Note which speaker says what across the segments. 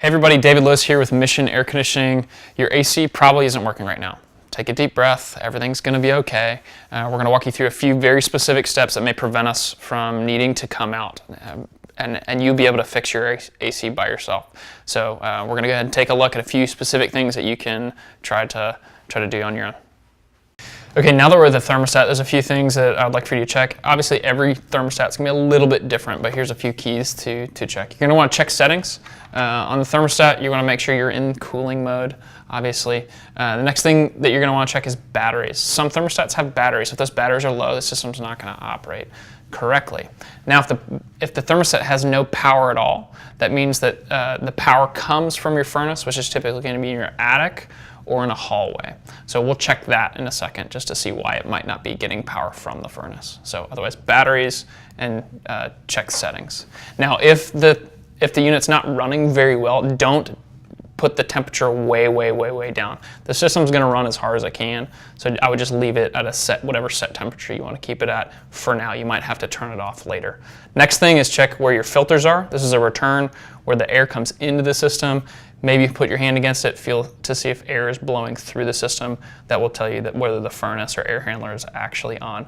Speaker 1: Hey everybody, David Lewis here with Mission Air Conditioning. Your AC probably isn't working right now. Take a deep breath, everything's going to be okay. We're going to walk you through a few very specific steps that may prevent us from needing to come out and you'll be able to fix your AC by yourself. So we're going to go ahead and take a look at a few specific things that you can try to do on your own. Okay, now that we're at the thermostat, there's a few things that I'd like for you to check. Obviously, every thermostat is going to be a little bit different, but here's a few keys to check. You're going to want to check settings. On the thermostat, you want to make sure you're in cooling mode, obviously. The next thing that you're going to want to check is batteries. Some thermostats have batteries. If those batteries are low, the system's not going to operate correctly. Now, if the thermostat has no power at all, that means that the power comes from your furnace, which is typically going to be in your attic or in a hallway. So we'll check that in a second just to see why it might not be getting power from the furnace. So otherwise, batteries and check settings. Now, if the unit's not running very well, don't put the temperature way down. The system's going to run as hard as it can, so I would just leave it at whatever set temperature you want to keep it at for now. You might have to turn it off later. Next thing is check where your filters are. This is a return where the air comes into the system. Maybe put your hand against it, feel to see if air is blowing through the system. That will tell you that whether the furnace or air handler is actually on.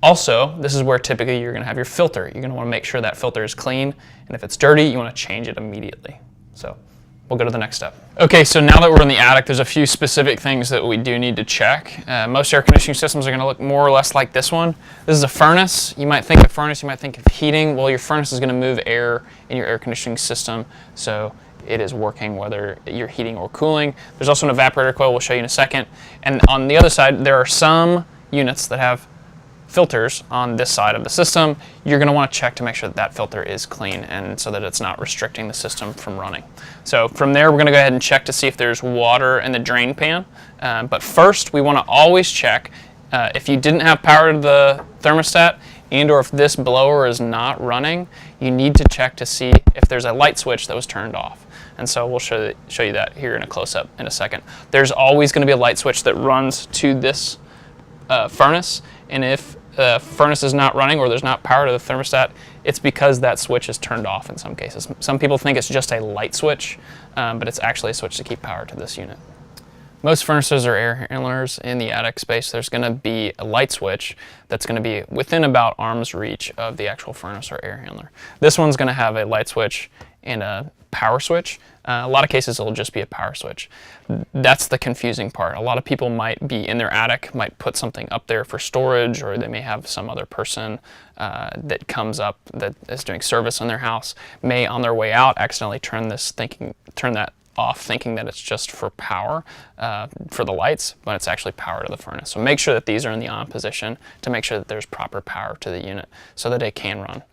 Speaker 1: Also, this is where typically you're going to have your filter. You're going to want to make sure that filter is clean, and if it's dirty, you want to change it immediately. So we'll go to the next step. Okay, so now that we're in the attic, there's a few specific things that we do need to check. Most air conditioning systems are going to look more or less like this one. This is a furnace. You might think of furnace, you might think of heating. Well, your furnace is going to move air in your air conditioning system, so it is working whether you're heating or cooling. There's also an evaporator coil we'll show you in a second. And on the other side, there are some units that have filters on this side of the system. You're going to want to check to make sure that that filter is clean and so that it's not restricting the system from running. So from there, we're going to go ahead and check to see if there's water in the drain pan. But first, we want to always check if you didn't have power to the thermostat and or if this blower is not running, you need to check to see if there's a light switch that was turned off. And so we'll show you that here in a close-up in a second. There's always going to be a light switch that runs to this furnace, and if the furnace is not running or there's not power to the thermostat, it's because that switch is turned off in some cases. Some people think it's just a light switch, but it's actually a switch to keep power to this unit. Most furnaces or air handlers in the attic space, there's going to be a light switch that's going to be within about arm's reach of the actual furnace or air handler. This one's going to have a light switch and a power switch. A lot of cases it'll just be a power switch. That's the confusing part. A lot of people might be in their attic, might put something up there for storage, or they may have some other person that comes up that is doing service in their house, may on their way out accidentally turn that off thinking that it's just for power for the lights, but it's actually power to the furnace. So make sure that these are in the on position to make sure that there's proper power to the unit so that it can run.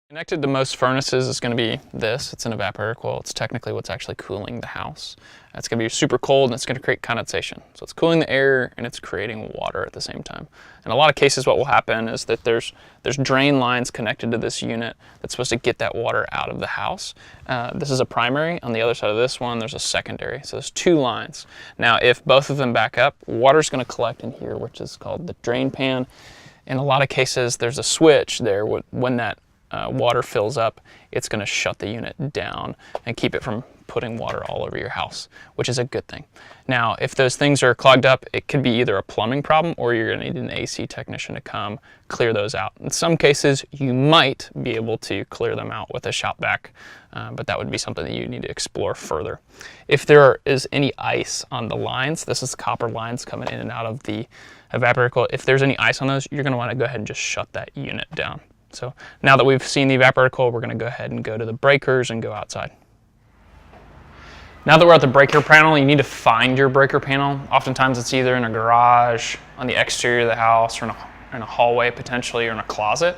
Speaker 1: Connected to most furnaces is going to be this. It's an evaporator coil. It's technically what's actually cooling the house. It's going to be super cold and it's going to create condensation. So it's cooling the air and it's creating water at the same time. In a lot of cases what will happen is that there's drain lines connected to this unit that's supposed to get that water out of the house. This is a primary. On the other side of this one there's a secondary. So there's two lines. Now if both of them back up, water's going to collect in here, which is called the drain pan. In a lot of cases there's a switch there. When that water fills up, it's going to shut the unit down and keep it from putting water all over your house, which is a good thing. Now, if those things are clogged up, it could be either a plumbing problem or you're going to need an AC technician to come clear those out. In some cases, you might be able to clear them out with a shop vac, but that would be something that you need to explore further. If there is any ice on the lines, this is copper lines coming in and out of the evaporator coil. If there's any ice on those, you're going to want to go ahead and just shut that unit down. So now that we've seen the evaporator coil, we're going to go ahead and go to the breakers and go outside. Now that we're at the breaker panel, you need to find your breaker panel. Oftentimes it's either in a garage, on the exterior of the house, or in a hallway potentially, or in a closet.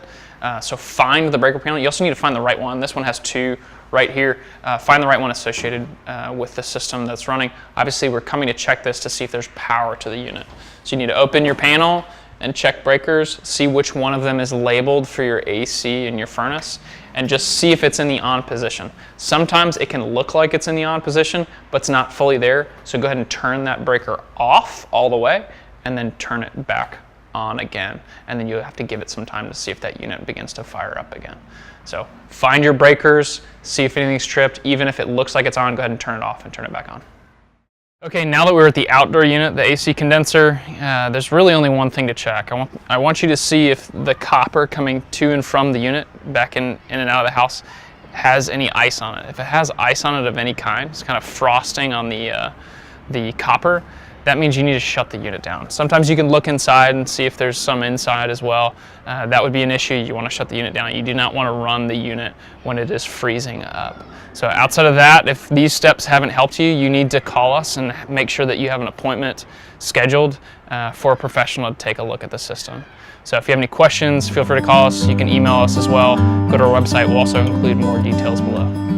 Speaker 1: So find the breaker panel. You also need to find the right one. This one has two right here. Find the right one associated with the system that's running. Obviously we're coming to check this to see if there's power to the unit. So you need to open your panel and check breakers, see which one of them is labeled for your AC in your furnace, and just see if it's in the on position. Sometimes it can look like it's in the on position, but it's not fully there, so go ahead and turn that breaker off all the way, and then turn it back on again, and then you have to give it some time to see if that unit begins to fire up again. So find your breakers, see if anything's tripped. Even if it looks like it's on, go ahead and turn it off and turn it back on. Okay, now that we're at the outdoor unit, the AC condenser, there's really only one thing to check. I want you to see if the copper coming to and from the unit, back in and out of the house, has any ice on it. If it has ice on it of any kind, it's kind of frosting on the copper, that means you need to shut the unit down. Sometimes you can look inside and see if there's some inside as well. That would be an issue. You want to shut the unit down. You do not want to run the unit when it is freezing up. So outside of that, if these steps haven't helped you, you need to call us and make sure that you have an appointment scheduled for a professional to take a look at the system. So if you have any questions, feel free to call us. You can email us as well. Go to our website. We'll also include more details below.